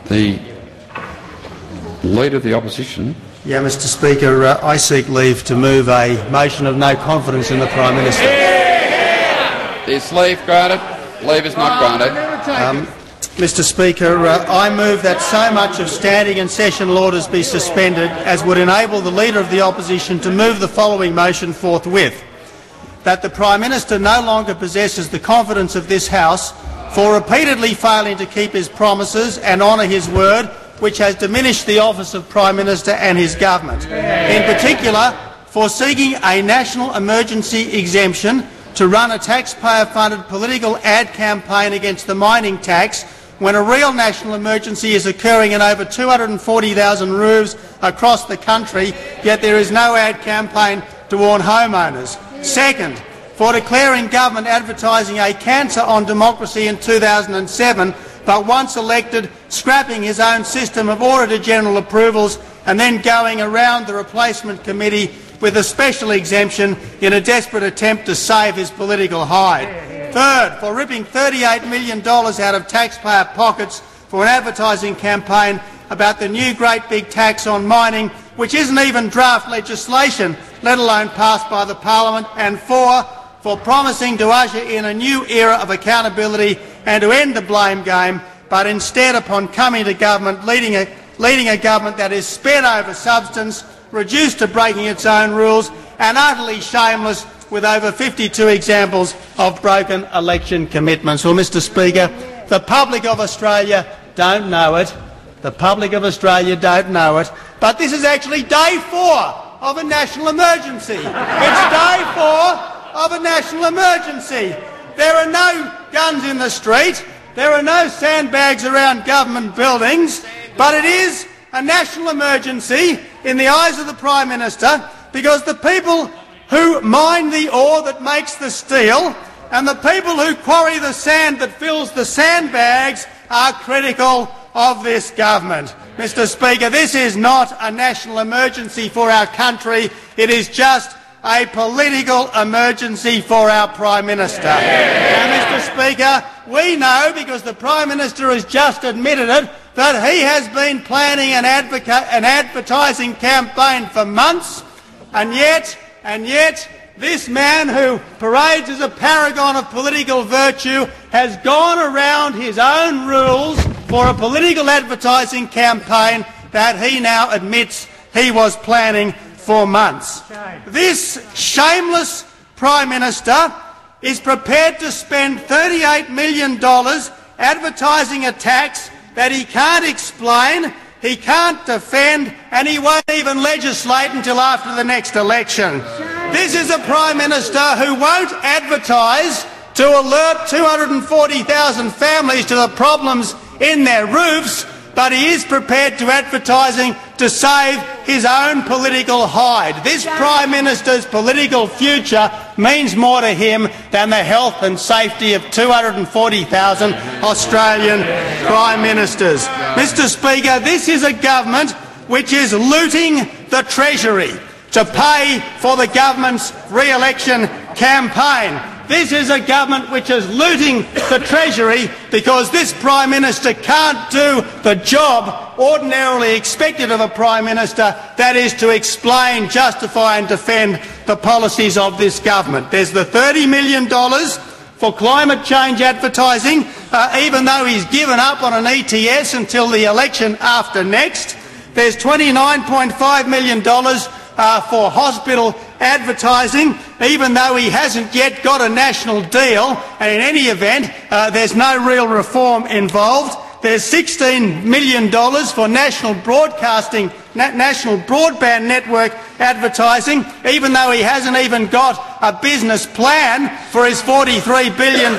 The Leader of the Opposition. Yeah, Mr Speaker, I seek leave to move a motion of no confidence in the Prime Minister. Is leave granted? Leave is not granted. Mr Speaker, I move that so much of standing and sessional orders be suspended as would enable the Leader of the Opposition to move the following motion forthwith: that the Prime Minister no longer possesses the confidence of this House for repeatedly failing to keep his promises and honour his word, which has diminished the office of Prime Minister and his government. In particular, for seeking a national emergency exemption to run a taxpayer-funded political ad campaign against the mining tax when a real national emergency is occurring in over 240,000 roofs across the country, yet there is no ad campaign to warn homeowners. Second, for declaring government advertising a cancer on democracy in 2007, but once elected, scrapping his own system of Auditor-General approvals and then going around the replacement committee with a special exemption in a desperate attempt to save his political hide. Third, for ripping $38 million out of taxpayer pockets for an advertising campaign about the new great big tax on mining, which isn't even draft legislation, let alone passed by the Parliament. And four, for promising to usher in a new era of accountability and to end the blame game, but instead, upon coming to government, leading a government that is sped over substance, reduced to breaking its own rules, and utterly shameless, with over 52 examples of broken election commitments. Well, Mr Speaker, the public of Australia don't know it. The public of Australia don't know it. But this is actually day 4 of a national emergency. It's day 4 of a national emergency. There are no guns in the street. There are no sandbags around government buildings. But it is a national emergency in the eyes of the Prime Minister, because the people who mine the ore that makes the steel and the people who quarry the sand that fills the sandbags are critical of this government. Mr Speaker, this is not a national emergency for our country. It is just a political emergency for our Prime Minister. Now, Mr Speaker, we know, because the Prime Minister has just admitted it, that he has been planning an advertising campaign for months, and yet this man, who parades as a paragon of political virtue, has gone around his own rules for a political advertising campaign that he now admits he was planning for months. This shameless Prime Minister is prepared to spend $38 million advertising a tax that he can't explain, he can't defend, and he won't even legislate until after the next election. This is a Prime Minister who won't advertise to alert 240,000 families to the problems in their roofs, but he is prepared to advertising to save his own political hide. This Prime Minister's political future means more to him than the health and safety of 240,000 Australian Prime Ministers. Mr Speaker, this is a government which is looting the Treasury to pay for the government's re-election campaign. This is a government which is looting the Treasury because this Prime Minister can't do the job ordinarily expected of a Prime Minister, that is to explain, justify and defend the policies of this government. There's the $30 million for climate change advertising, even though he's given up on an ETS until the election after next. There's $29.5 million for hospital advertising, even though he hasn't yet got a national deal, and in any event there's no real reform involved. There's $16 million for national broadband network advertising, even though he hasn't even got a business plan for his $43 billion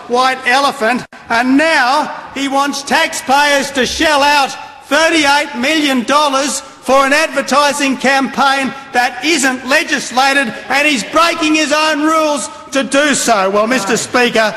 white elephant. And now he wants taxpayers to shell out $38 million for an advertising campaign that isn't legislated, and he's breaking his own rules to do so. Well, Mr Speaker,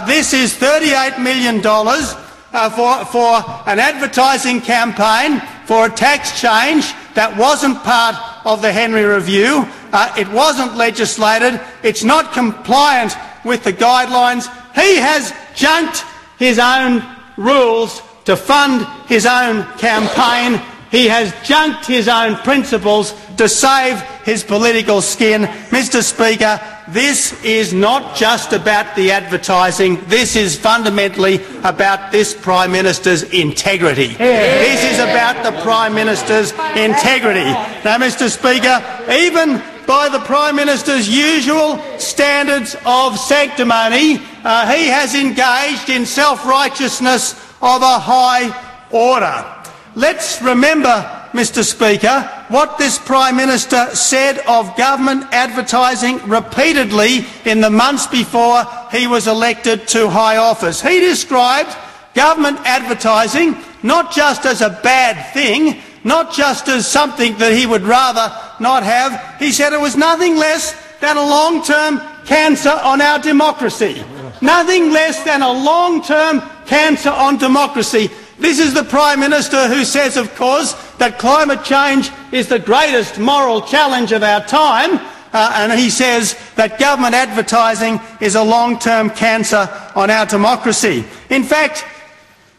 this is $38 million for an advertising campaign for a tax change that wasn't part of the Henry Review. It wasn't legislated. It's not compliant with the guidelines. He has junked his own rules to fund his own campaign. He has junked his own principles to save his political skin. Mr. Speaker, this is not just about the advertising. This is fundamentally about this Prime Minister's integrity. This is about the Prime Minister's integrity. Now, Mr. Speaker, even by the Prime Minister's usual standards of sanctimony, he has engaged in self-righteousness of a high order. Let's remember, Mr. Speaker, what this Prime Minister said of government advertising repeatedly in the months before he was elected to high office. He described government advertising not just as a bad thing, not just as something that he would rather not have. He said it was nothing less than a long-term cancer on our democracy. Nothing less than a long-term cancer on democracy. This is the Prime Minister who says, of course, that climate change is the greatest moral challenge of our time, and he says that government advertising is a long-term cancer on our democracy. In fact,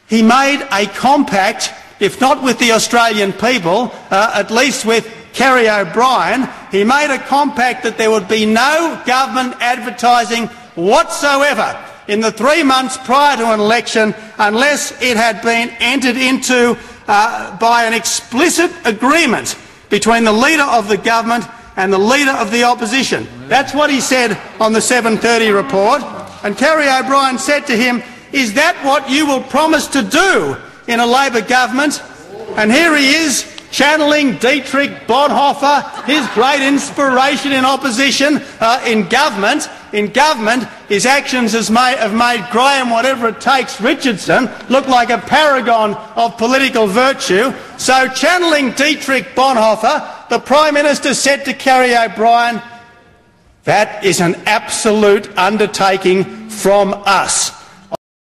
he made a compact, if not with the Australian people, at least with Kerry O'Brien. He made a compact that there would be no government advertising whatsoever in the 3 months prior to an election unless it had been entered into by an explicit agreement between the Leader of the Government and the Leader of the Opposition. That's what he said on the 7:30 report. And Kerry O'Brien said to him, "Is that what you will promise to do in a Labor government?" And here he is, channelling Dietrich Bonhoeffer, his great inspiration in opposition, in government. In government, his actions have made Graham Whatever It Takes Richardson look like a paragon of political virtue. So, channelling Dietrich Bonhoeffer, the Prime Minister said to Kerry O'Brien, "That is an absolute undertaking from us."